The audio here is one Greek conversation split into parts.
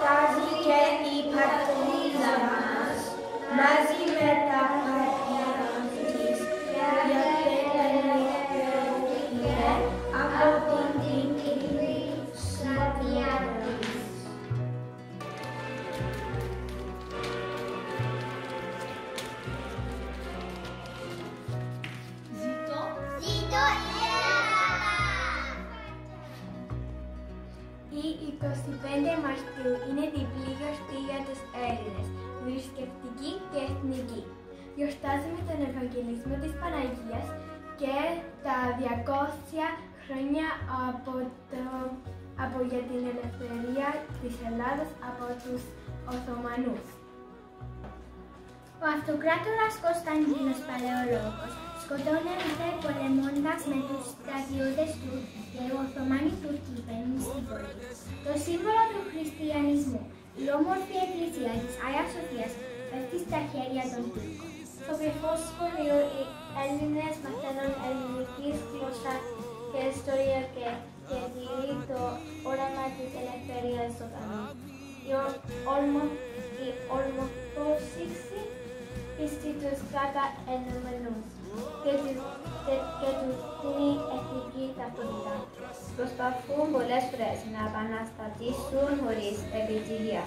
φτάσει και η πατρίδα μας μαζί με τα πατρίδα της, γιατί ελευθερωθήκε από την δική σκλαβιά της. Ζήτω! Η 25 Μαρτίου είναι διπλή γιορτή για τους Έλληνες, θρησκευτική και εθνική. Γιορτάζουμε τον Ευαγγελισμό της Παναγίας και τα 200 χρόνια για την ελευθερία της Ελλάδας από τους Οθωμανούς. Ο αυτοκράτορας Κωνσταντίνος Παλαιολόγος σκοτώνεται πολεμώντας με τους στρατιώτες του και οι Οθωμάνοι Τούρκοι μπαίνουν στην πόλη. Το σύμβολο του χριστιανισμού, η όμορφη εκκλησία της Άγιας Σοφίας, πέφτει στα χέρια των Τούρκων. Στο κρυφό σχολείο οι Έλληνες μαθαίνουν ελληνική γλώσσα και ιστορία και τηρεί το όραμα της ελευθερίας ζωντανό. Η ορμοφύση πίστη τους κράτα ενωμένους και τους δίνει εθνική ταυτότητα. Προσπαθούν πολλές φορές να επαναστατήσουν χωρίς επιτυχία,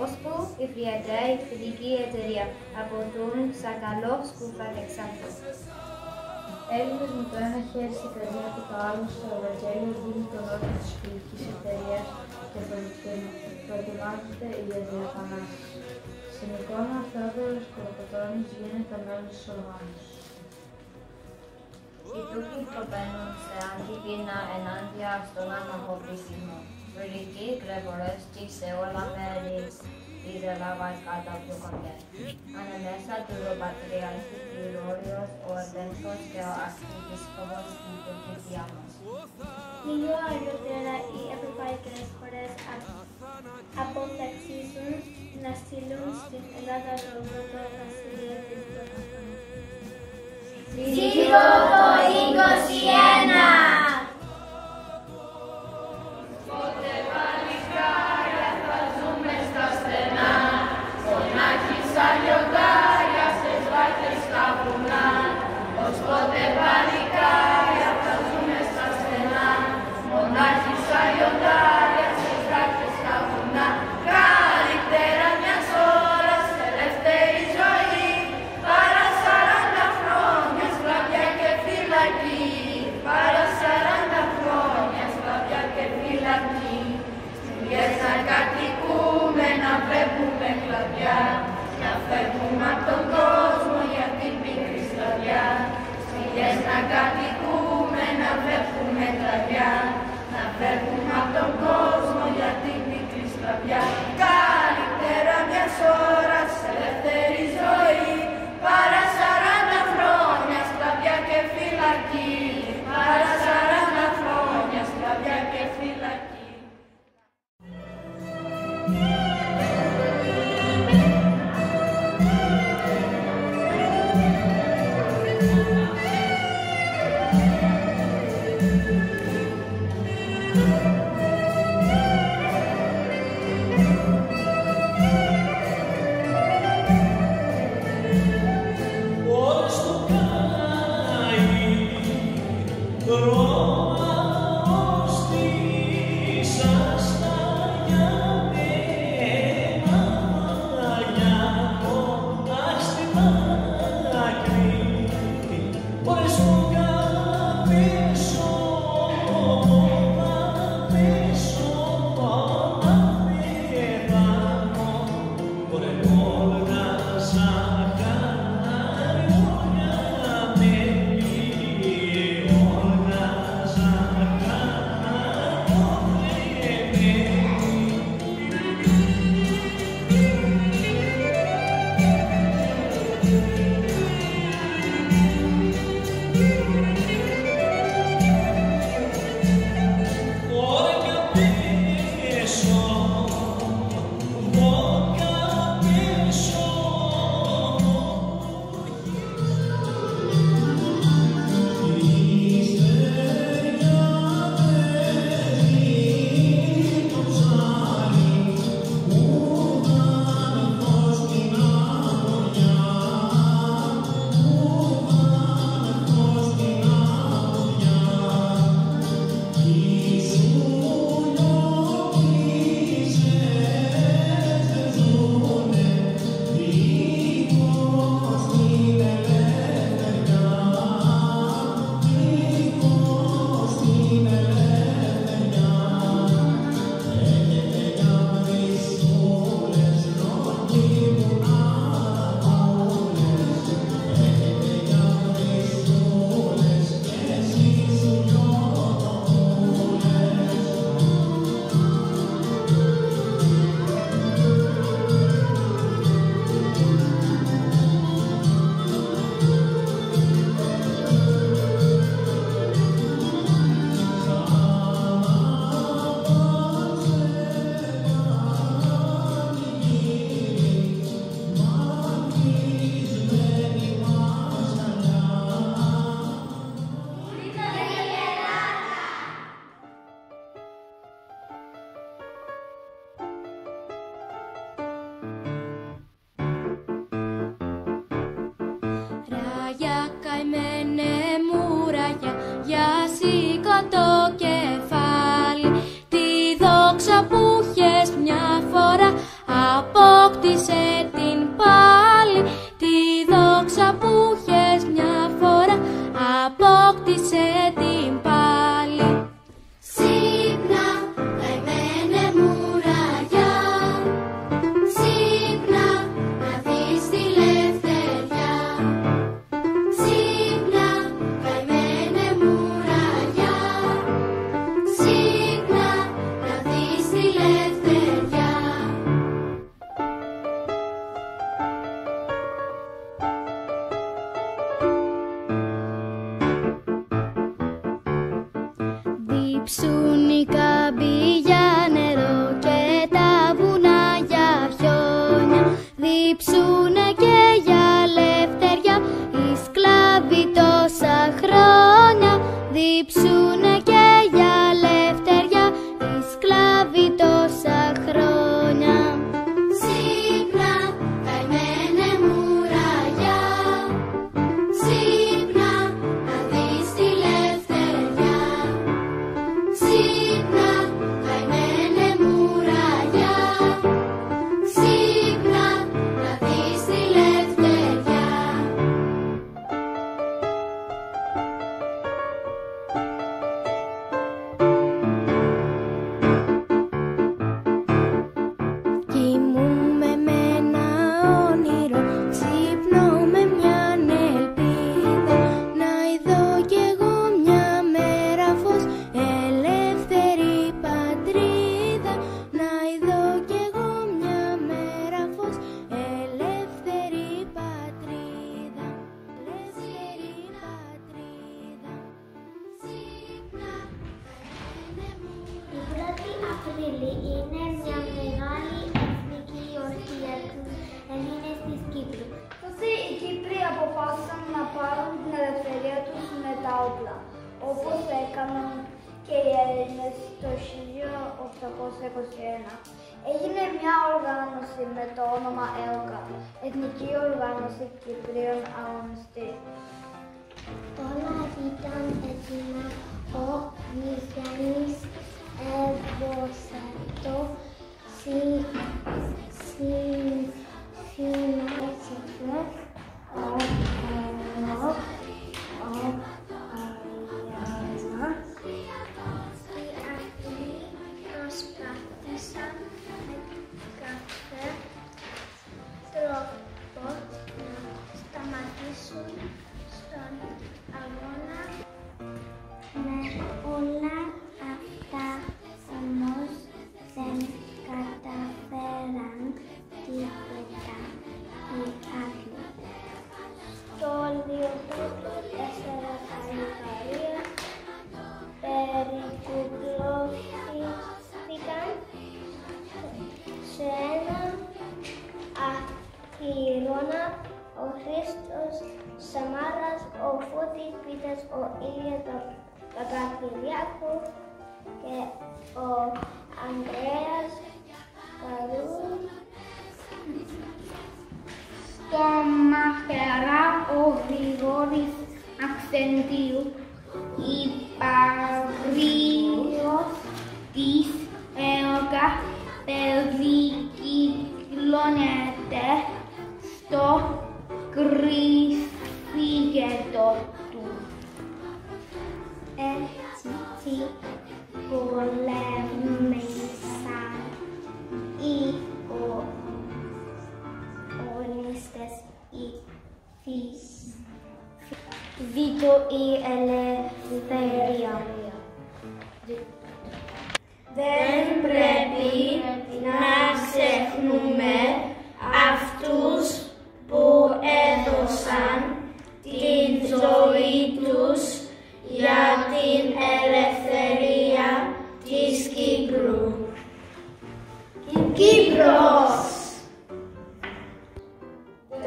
ώσπου η Φριαντέα, η φιλική εταιρεία, αποτούν σαν καλό σκούφα Αλεξάνδρου. Έλληνες με το ένα χέρι στην καρδιά και το άλλο στο Ευαγγέλιο δίνουν τον όρο της φιλικής εταιρείας και προετοιμάζονται για την Επανάσταση. Στην εικόνα ο Θεόδωρος Κολοκοτρώνης γίνεται μέλος της οργάνωσης. Οι Τούρκοι προβαίνουν σε αντίπεινα ενάντια στον αναχωρητισμό. Τουρκικοί κλεβορέστοι σε όλα μέρη της Ελλάδας κατά πιο κοντά. Ανεμέσα του ο Πατριάρχη Γρηγόριος, ο Ελέγχος και ο Αρχιεπίσκοπος στην Τουρκία μας. Λίγο αργότερα οι ευρωπαϊκές χώρες αποφασίζουν να στείλουν στην Ελλάδα το πρώτο βασίλειο της Πρωτοχρονιάς. Ζήτω το 21! Πότε παλικάρια θα ζούμε στα στενά, μονάχοι σαν λιοντάρια στις βάρκες στα βουνά. Ως πότε παλικάρια θα ζούμε στα στενά, μονάχοι σαν λιοντάρια στις βάρκες στα βουνά. Καλύτερα μιας ώρας ελεύθερη ζωή, παρά 40 χρόνια σκλαβιά και Διψούν οι κάμποι για νερό και τα βουνά για χιόνια. Διψούνε και για ελευθεριά οι σκλάβοι τόσα χρόνια. Διψούνε και για ελευθεριά οι σκλάβοι τόσα χρόνια. Ξύπνα, καημένε μουραγιά, ξύπνα να δεις τη ελευθεριά. Ξύπνα, καημένε μουραγιά, ξύπνα να δεις τη ελευθεριά. Κοιμούμαι με ένα όνειρο, ξύπνω με μιαν ελπίδα. Να ειδώ κι εγώ μια μέρα φως, ελεύθερη πατρίδα. Να ειδώ κι εγώ μια μέρα φως, ελεύθερη πατρίδα. Ελεύθερη πατρίδα. Ξύπνα, καημένε μου. Η 1η Απρίλη είναι μια μεγάλη εθνική γιορτή για τους Έλληνες της Κύπρου. Τότε οι Κύπροι αποφάσισαν να πάρουν την ελευθερία τους με τα όπλα, όπως έκαναν και οι Έλληνες το 1821. Έγινε μια οργάνωση με το όνομα ΕΟΚΑ, Εθνική Οργάνωση Κυπρίων Αγωνιστή. Όλα ήταν έτοιμα. Ο Μηχανής Ευωσέτο συνέχισε ο Πέλος, ο Παλιάνα. Οι αυτοί προσπάθησαν με κάθε τρόπο να σταματήσουν στον αγώνα. Με όλα αυτά όμως δεν καταφέραν τίποτα οι άλλοι. Το 2004 Καλυκαρία περικουκλώθηκαν σε ένα αχυρώνα ο Χρήστος Σαμάρας, ο Φώτης Πίτας, ο Ήλιας Παπακυριάκου και ο Ανδρέας Καρού. Στο Μαχαιρά ο Γρηγόρης Αξεντίου, υπαγρύος της ΕΟΚΑ, περικυκλώνεται στο κρυσφύγετο του. Έτσι πολέμησαν οι αγωνιστές, ζήτω η ελευθερία. Δεν πρέπει να ξεχνούμε αυτούς που έδωσαν την ζωή τους για την ελευθερία της Κύπρου. Κύπρος! 4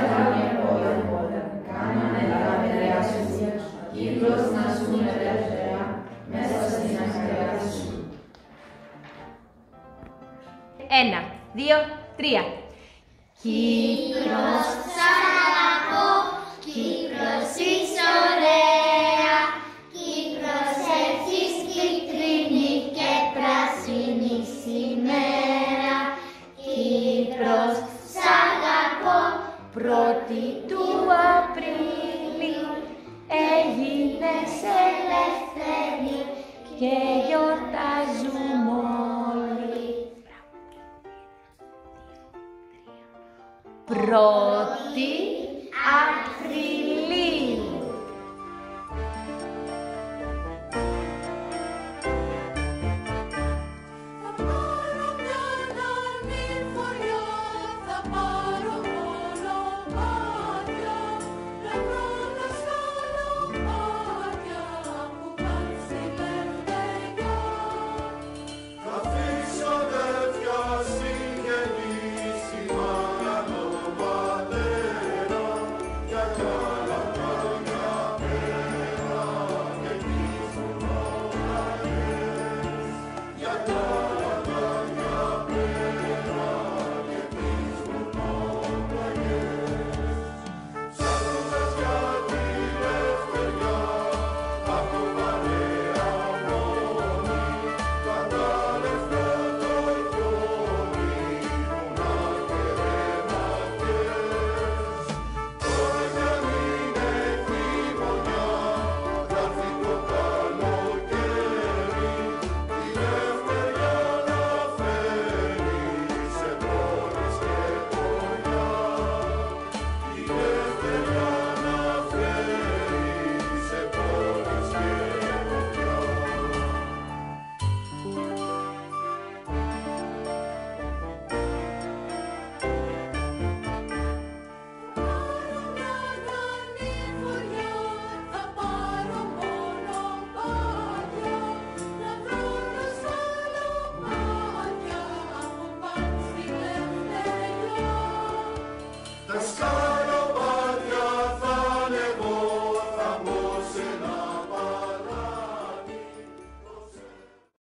χρόνια πόλεμο κάνανε τα παιδιά σου, Κύπρος να ζουν ελεύθερα μέσα στην αγκαλιά σου. 1, 2, 3. Κύπρος σ' αγαπώ, Κύπρος είσαι ωραία, Κύπρος έχεις κίτρινη και πράσινη σημαία. Κύπρος σ' αγαπώ, 1η του Απρίλη έγινες ελεύθερη και γιορτάζουμε όλοι. 1η Απρίλη